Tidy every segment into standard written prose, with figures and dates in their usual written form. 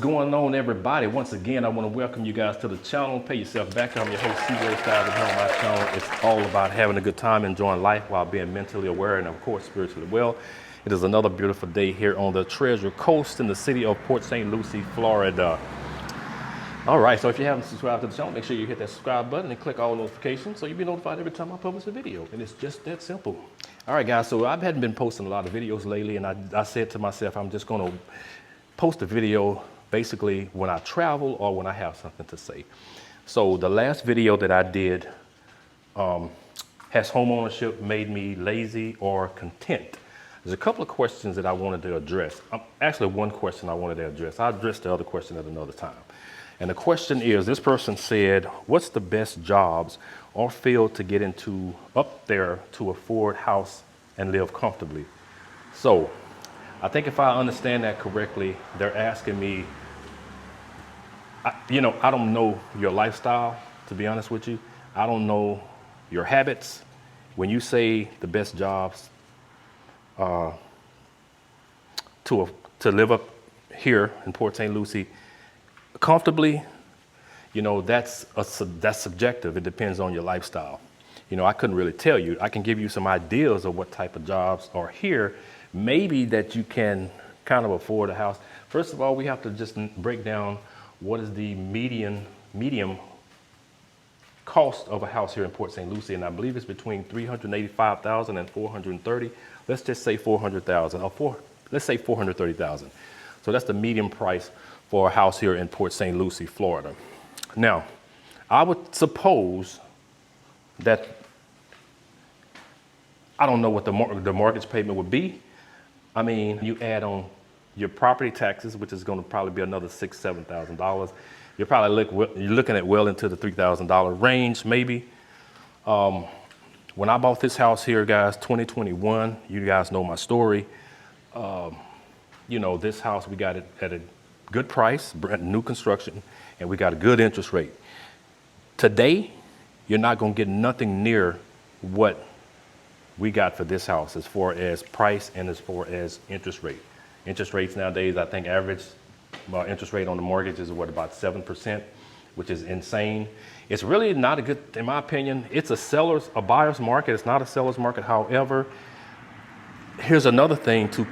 going on, everybody? Once again, I want to welcome you guys to the channel. Pay yourself back. I'm your host, C-Way Styles, and here on my channel, it's all about having a good time, enjoying life while being mentally aware and, of course, spiritually well. It is another beautiful day here on the Treasure Coast in the city of Port Saint Lucie, Florida. All right, so if you haven't subscribed to the channel, make sure you hit that subscribe button and click all notifications so you'll be notified every time I publish a video. And it's just that simple. All right, guys, so I hadn't been posting a lot of videos lately, and I said to myself, I'm just going to post a video basically when I travel or when I have something to say. So the last video that I did, has home ownership made me lazy or content? There's a couple of questions that I wanted to address. Actually, one question I wanted to address. I'll address the other question at another time. And the question is, this person said, what's the best jobs or field to get into up there to afford house and live comfortably? So I think if I understand that correctly, they're asking me, I don't know your lifestyle, to be honest with you. I don't know your habits. When you say the best jobs to live up here in Port Saint Lucie comfortably, that's subjective. It depends on your lifestyle. I couldn't really tell you. I can give you some ideas of what type of jobs are here, maybe that you can kind of afford a house. First of all, we have to just break down what is the medium cost of a house here in Port Saint Lucie, and I believe it's between $385,000 and $430,000. Let's just say $400,000, or let's say $430,000. So that's the medium price for a house here in Port Saint Lucie, Florida. Now, I would suppose that I don't know what the mortgage payment would be. I mean, you add on your property taxes, which is going to probably be another $6,000, $7,000. You're probably looking at well into the $3,000 range, maybe. When I bought this house here, guys, 2021, you guys know my story. This house, we got it at a good price, brand new construction, and we got a good interest rate. Today, you're not going to get nothing near what we got for this house as far as price and as far as interest rate. Interest rates nowadays, I think average interest rate on the mortgage is about 7%, which is insane. It's really not a good, in my opinion, it's a buyer's market. It's not a seller's market. However, here's another thing to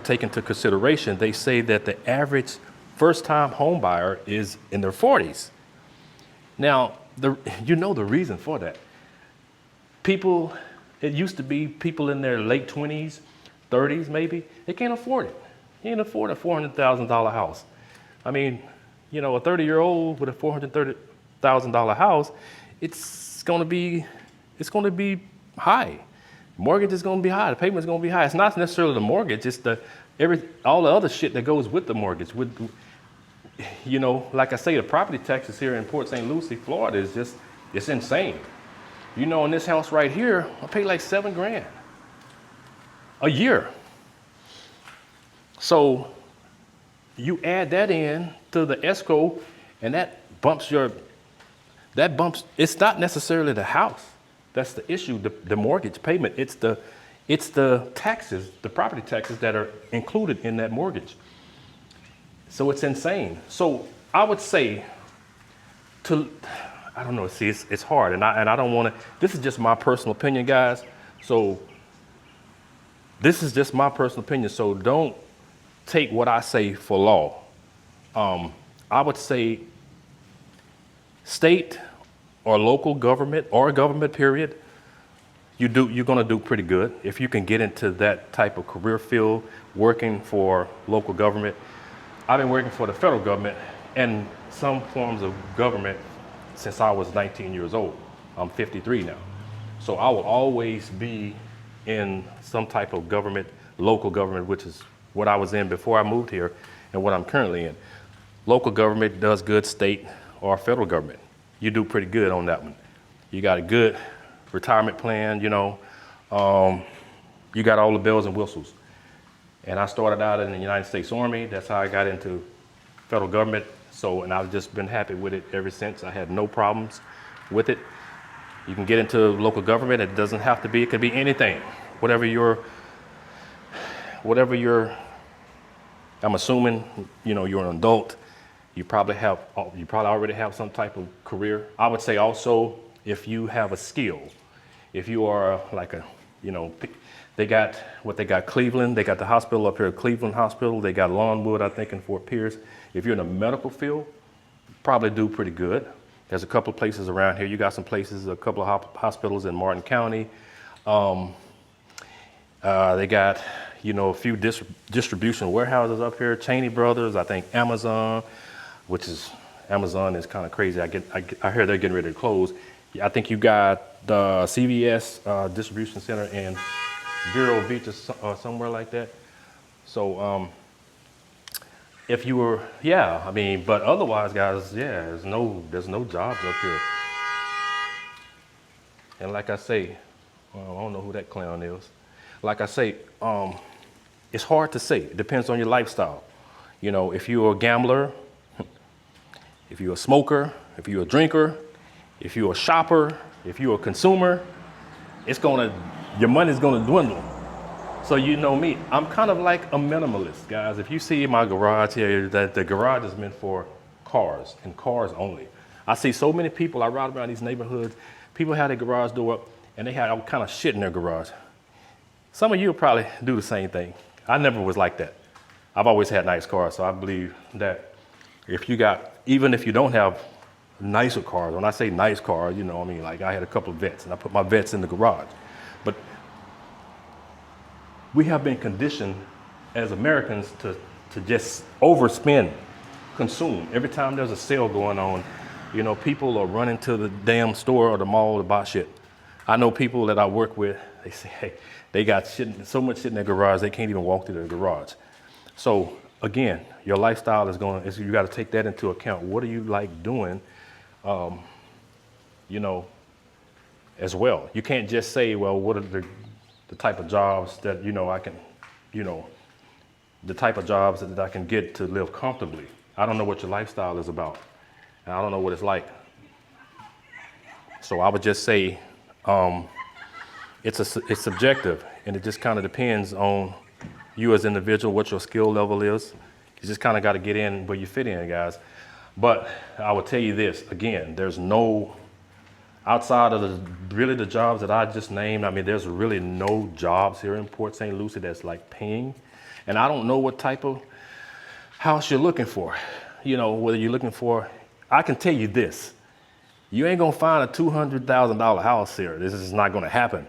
take into consideration. They say that the average first-time home buyer is in their 40s. Now, the reason for that. It used to be people in their late 20s, 30s maybe, they can't afford it. You can't afford a $400,000 house. I mean, a 30-year-old with a $430,000 house, it's going to be high. Mortgage is going to be high. The payment is going to be high. It's not necessarily the mortgage. It's all the other shit that goes with the mortgage. Like I say, the property taxes here in Port Saint Lucie, Florida it's insane. In this house right here, I pay like $7,000 a year. So you add that in to the escrow, and that bumps, it's not necessarily the house. That's the issue, the mortgage payment. It's the taxes, the property taxes that are included in that mortgage. So it's insane. So I would say I don't know, see, it's hard, and I don't want to, this is just my personal opinion, guys. So this is just my personal opinion, so don't take what I say for law. I would say state or local government or government period, you're going to do pretty good if you can get into that type of career field working for local government. I've been working for the federal government and some forms of government since I was 19 years old. I'm 53 now. So I will always be in some type of government, local government, which is what I was in before I moved here and what I'm currently in. Local government does good, state or federal government. You do pretty good on that one. You got a good retirement plan, you got all the bells and whistles. And I started out in the United States Army. That's how I got into federal government. And I've just been happy with it ever since. I had no problems with it. You can get into local government. It doesn't have to be, it could be anything. Whatever your I'm assuming, you know, you're an adult. You probably already have some type of career. I would say also, if you have a skill, if you are like a, you know, they got Cleveland, they got the hospital up here, Cleveland Hospital, they got Longwood, I think, in Fort Pierce. If you're in the medical field, probably do pretty good. There's a couple of places around here. You got some places, a couple of hospitals in Martin County. They got, you know, a few distribution warehouses up here. Cheney Brothers, I think Amazon, Amazon is kind of crazy. I hear they're getting ready to close. I think you got the CVS distribution center in Vero Beach or somewhere like that. So if you were, yeah, I mean, but otherwise, guys, yeah, there's no jobs up here. And like I say, I don't know who that clown is. Like I say, it's hard to say. It depends on your lifestyle. You know, if you're a gambler, if you're a smoker, if you're a drinker, if you're a shopper, if you're a consumer, your money's gonna dwindle. So you know me, I'm kind of like a minimalist, guys. If you see my garage here, that the garage is meant for cars and cars only. I see so many people, I ride around these neighborhoods, people have their garage door up and they have all kind of shit in their garage. Some of you will probably do the same thing. I never was like that. I've always had nice cars, so I believe that even if you don't have nicer cars, when I say nice cars, you know, I mean, like I had a couple of Vets and I put my Vets in the garage. But we have been conditioned as Americans to just overspend, consume. Every time there's a sale going on, you know, people are running to the damn store or the mall to buy shit. I know people that I work with, they say, hey, they got so much shit in their garage, they can't even walk through their garage. So again, your lifestyle you got to take that into account. What do you like doing, you know, as well? You can't just say, well, what are the type of jobs that, you know, the type of jobs that I can get to live comfortably. I don't know what your lifestyle is about. And I don't know what it's like. So I would just say, it's subjective, and it just kind of depends on you as an individual, what your skill level is. You just kind of got to get in where you fit in, guys. But I will tell you this, again, there's no, outside of the jobs that I just named, I mean, there's really no jobs here in Port Saint Lucie that's like paying. And I don't know what type of house you're looking for. You know, whether you're looking for, I can tell you this, you ain't gonna find a $200,000 house here. This is not gonna happen.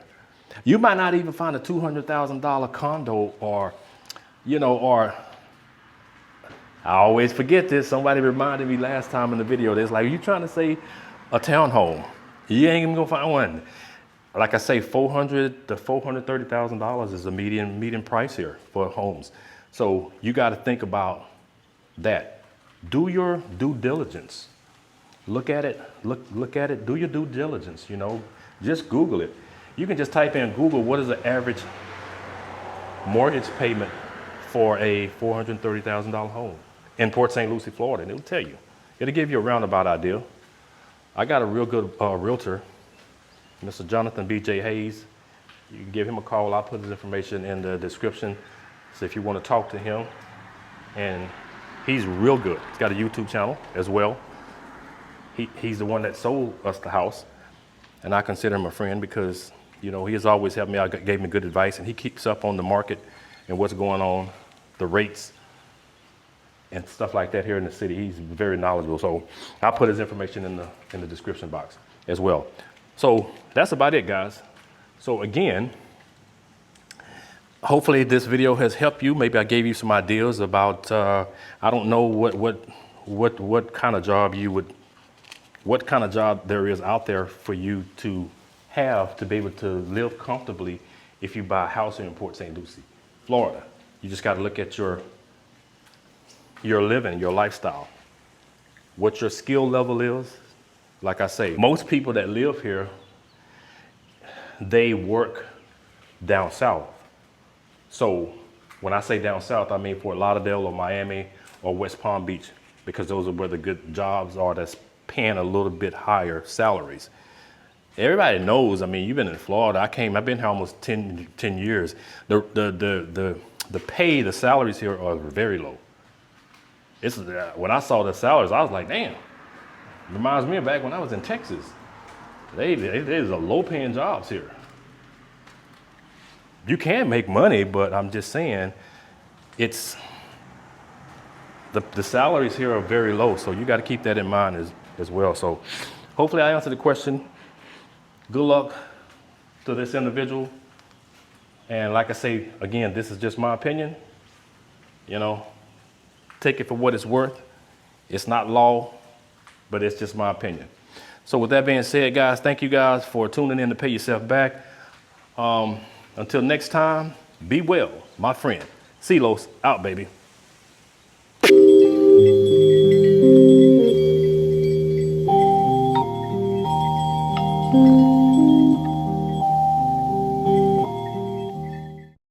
You might not even find a $200,000 condo or I always forget this. Somebody reminded me last time in the video, it's like, you trying to say a townhome? You ain't even gonna find one. Like I say, $400,000 to $430,000 is the median price here for homes. So you got to think about that. Do your due diligence. Look at it. Look at it. Do your due diligence. You know, just Google it. You can just type in Google, what is the average mortgage payment for a $430,000 home in Port St. Lucie, Florida, and it'll tell you. It'll give you a roundabout idea. I got a real good realtor, Mr. Jonathan B.J. Hayes. You can give him a call. I'll put his information in the description. So if you want to talk to him, and he's real good. He's got a YouTube channel as well. He's the one that sold us the house, and I consider him a friend because, you know, he has always helped me out, gave me good advice, and he keeps up on the market and what's going on, the rates and stuff like that here in the city. He's very knowledgeable. So I'll put his information in the description box as well. So that's about it, guys. So again, hopefully this video has helped you. Maybe I gave you some ideas about, I don't know what kind of job what kind of job there is out there for you to have to be able to live comfortably if you buy a house here in Port St. Lucie, Florida. You just got to look at your living, your lifestyle, what your skill level is. Like I say, most people that live here, they work down south. So when I say down south, I mean Fort Lauderdale or Miami or West Palm Beach, because those are where the good jobs are that's paying a little bit higher salaries. Everybody knows, I mean, you've been in Florida. I've been here almost 10 years. The salaries here are very low. it's when I saw the salaries, I was like, damn. Reminds me of back when I was in Texas. There's a low-paying jobs here. You can make money, but I'm just saying, it's the salaries here are very low, so you got to keep that in mind as well. So hopefully I answered the question. Good luck to this individual. And like I say, again, this is just my opinion. You know, take it for what it's worth. It's not law, but it's just my opinion. So with that being said, guys, thank you guys for tuning in to Pay Yourself Back. Until next time, be well, my friend. CeeLos out, baby.